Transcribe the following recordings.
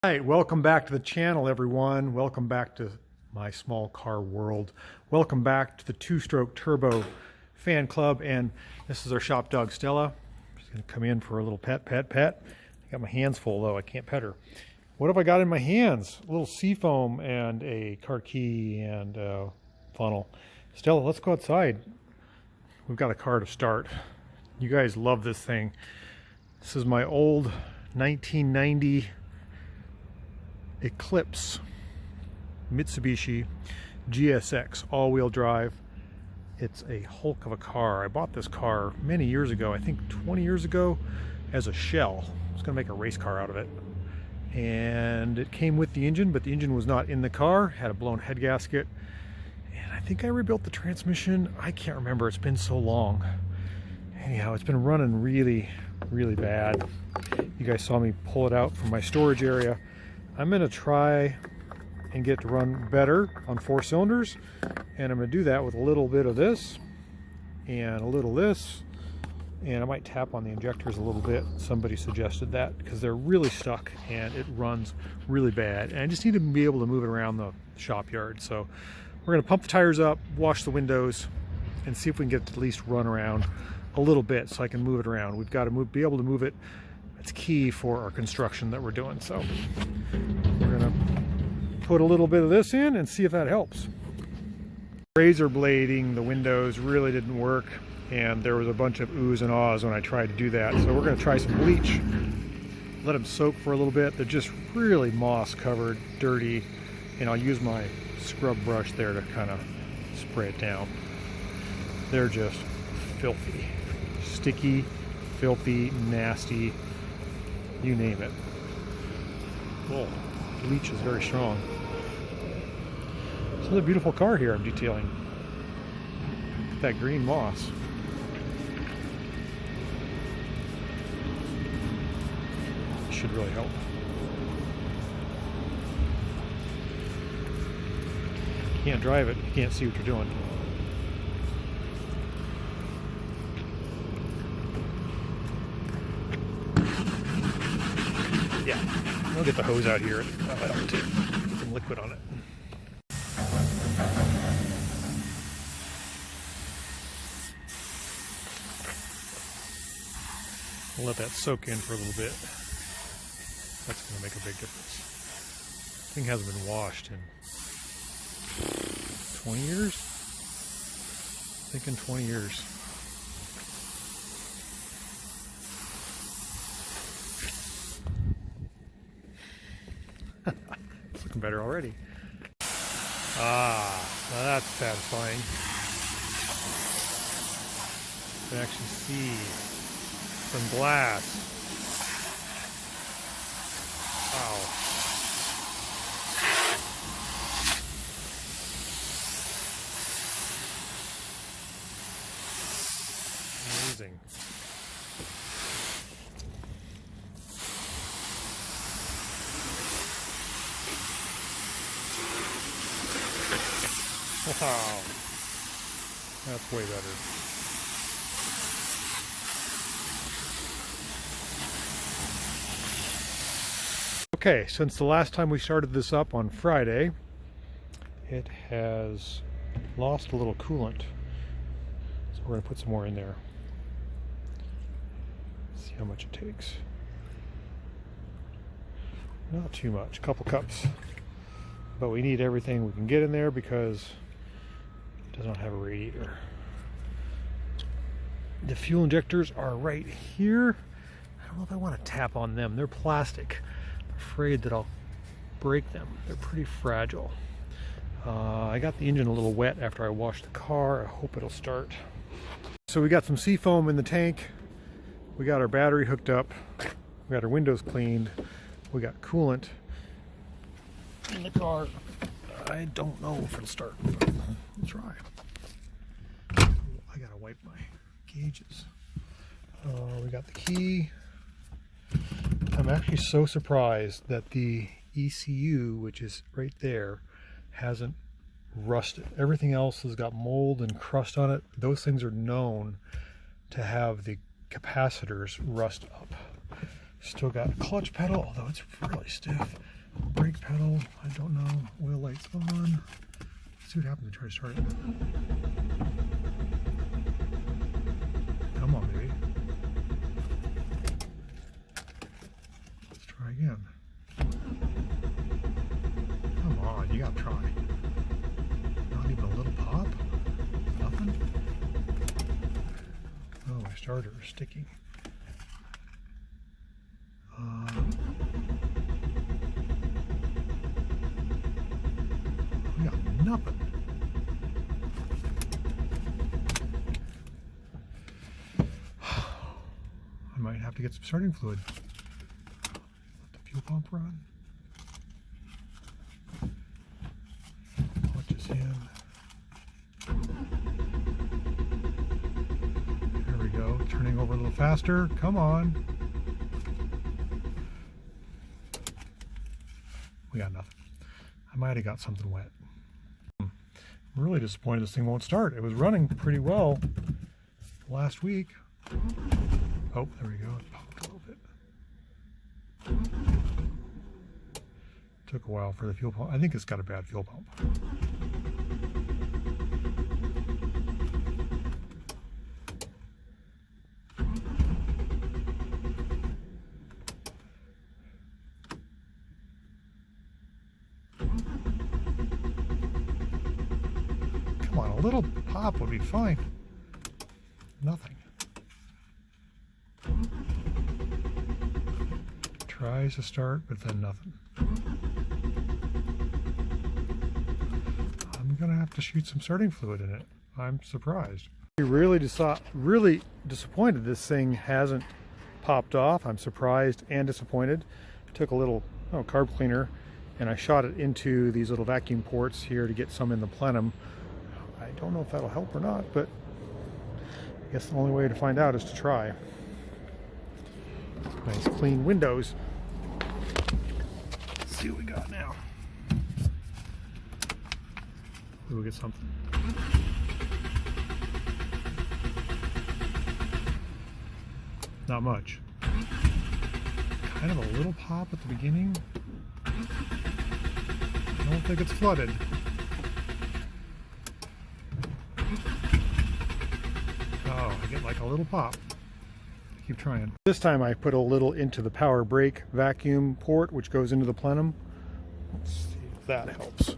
Right, welcome back to the channel, everyone. Welcome back to my small car world. Welcome back to the two-stroke turbo fan club, and this is our shop dog Stella. She's gonna come in for a little pet. I got my hands full though, I can't pet her. What have I got in my hands? A little seafoam and a car key and a funnel. Stella, let's go outside. We've got a car to start. You guys love this thing. This is my old 1990 Eclipse Mitsubishi GSX all-wheel drive. It's a hulk of a car. I bought this car many years ago, I think 20 years ago, as a shell. I was gonna make a race car out of it. And it came with the engine, but the engine was not in the car, had a blown head gasket. And I think I rebuilt the transmission. I can't remember, it's been so long. Anyhow, it's been running really bad. You guys saw me pull it out from my storage area. I'm gonna try and get to run better on 4 cylinders, and I'm gonna do that with a little bit of this and a little this, and I might tap on the injectors a little bit. Somebody suggested that because they're really stuck and it runs really bad, and I just need to be able to move it around the shop yard. So we're gonna pump the tires up, wash the windows, and see if we can get it to at least run around a little bit so I can move it around. We've got to be able to move it. It's key for our construction that we're doing. So we're gonna put a little bit of this in and see if that helps. Razor blading the windows really didn't work, and there was a bunch of oohs and ahs when I tried to do that. So we're gonna try some bleach, let them soak for a little bit. They're just really moss covered, dirty, and I'll use my scrub brush there to kind of spray it down. They're just filthy, sticky, filthy, nasty, you name it. Oh, bleach is very strong. This is a beautiful car here I'm detailing. Look at that green moss. This should really help. You can't drive it, you can't see what you're doing. Yeah, I'll get the hose out here and that'll help too. Get some liquid on it. We'll let that soak in for a little bit. That's going to make a big difference. This thing hasn't been washed in 20 years? I'm thinking 20 years. It's looking better already. Ah, now that's satisfying. You can actually see some glass. Wow. Amazing. Wow, that's way better. Okay, since the last time we started this up on Friday, it has lost a little coolant. So we're going to put some more in there. See how much it takes. Not too much, a couple cups. But we need everything we can get in there because it does not have a radiator. The fuel injectors are right here. I don't know if I want to tap on them. They're plastic. I'm afraid that I'll break them. They're pretty fragile. I got the engine a little wet after I washed the car. I hope it'll start. So we got some seafoam in the tank. We got our battery hooked up. We got our windows cleaned. We got coolant in the car. I don't know if it'll start, but we'll try. I gotta wipe my gauges. We got the key. I'm actually so surprised that the ECU, which is right there, hasn't rusted. Everything else has got mold and crust on it. Those things are known to have the capacitors rust up. Still got a clutch pedal, although it's really stiff. Brake pedal, I don't know. Wheel lights on. Let's see what happens if I try to start it. Come on, baby. Let's try again. Come on, you gotta try. Not even a little pop? Nothing? Oh, my starter is sticky. We got nothing. I might have to get some starting fluid. Let the fuel pump run. Clutch is in. There we go. Turning over a little faster. Come on. We got nothing. I might have got something wet. I'm really disappointed this thing won't start. It was running pretty well last week. Oh, there we go. It popped a little bit. Took a while for the fuel pump. I think it's got a bad fuel pump. Come on, a little pop would be fine. Nothing. Tries to start, but then nothing. I'm gonna have to shoot some starting fluid in it. I'm surprised. Really disappointed this thing hasn't popped off. I'm surprised and disappointed. I took a little carb cleaner and I shot it into these little vacuum ports here to get some in the plenum. I don't know if that'll help or not, but I guess the only way to find out is to try. Nice clean windows. Let's see what we got now. We'll get something. Not much. Kind of a little pop at the beginning. I don't think it's flooded. Oh, I get like a little pop. Keep trying. This time I put a little into the power brake vacuum port, which goes into the plenum. Let's see if that helps.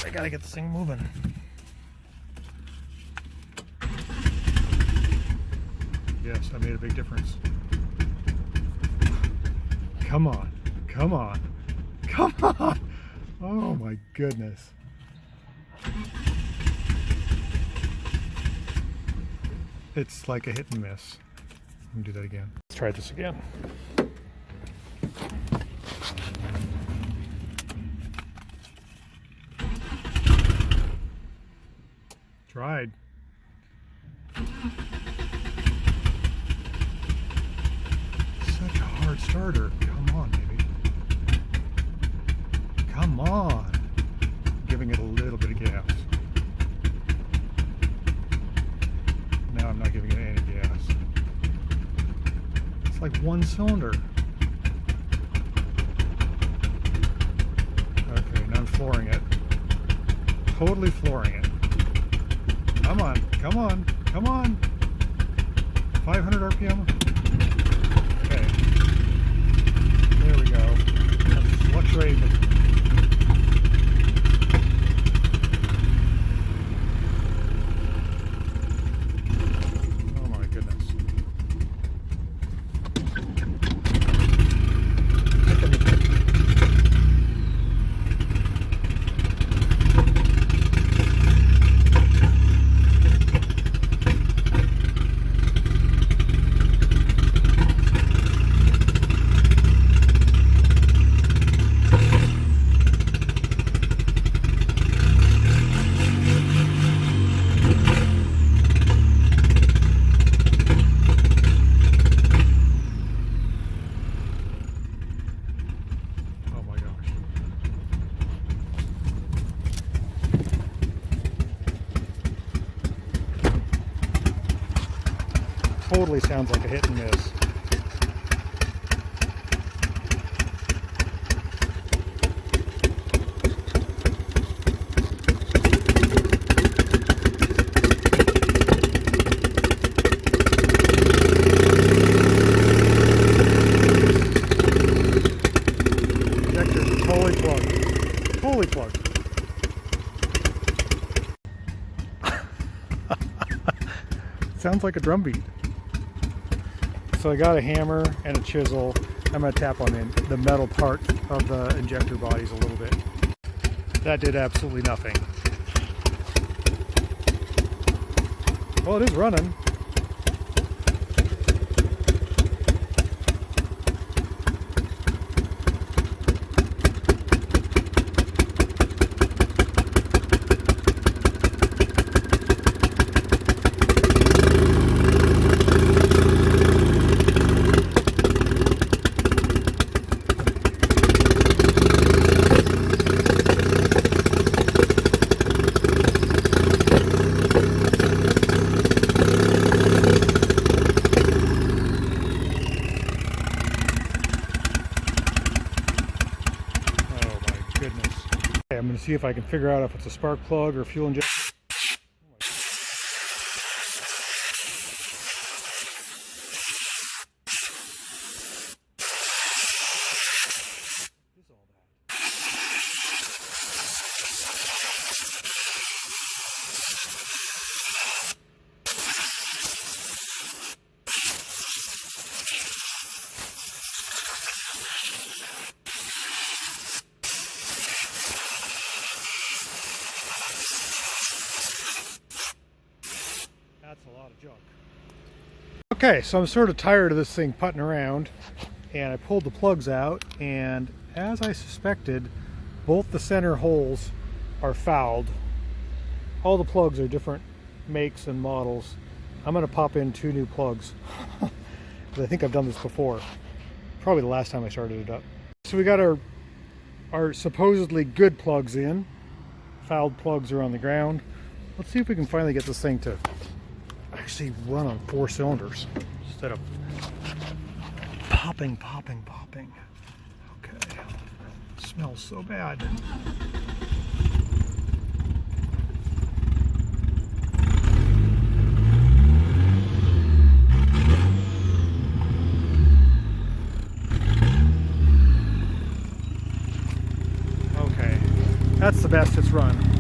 I gotta get this thing moving. Yes, I made a big difference. Come on, come on, come on! Oh my goodness. It's like a hit and miss. Let me do that again. Let's try this again. Tried. Such a hard starter. Come on, baby. Come on. Giving it a little bit of gas. Now I'm not giving it any gas. It's like one cylinder. Okay, now I'm flooring it. Totally flooring it. Come on, come on, come on. 500 RPM. Okay. There we go. I'm fluctuating. Oh my goodness. Totally sounds like a hit and miss. plugged. Fully plugged. Sounds like a drum beat. So I got a hammer and a chisel. I'm going to tap on the metal part of the injector bodies a little bit. That did absolutely nothing. Well, it is running. I'm going to see if I can figure out if it's a spark plug or fuel injector. That's a lot of junk. Okay, so I'm sort of tired of this thing putting around, and I pulled the plugs out, and as I suspected, both the center holes are fouled. All the plugs are different makes and models. I'm going to pop in 2 new plugs. I think I've done this before. Probably the last time I started it up. So we got our supposedly good plugs in. Fouled plugs are on the ground. Let's see if we can finally get this thing to actually run on 4 cylinders instead of popping. Okay, it smells so bad. Okay, that's the best it's run.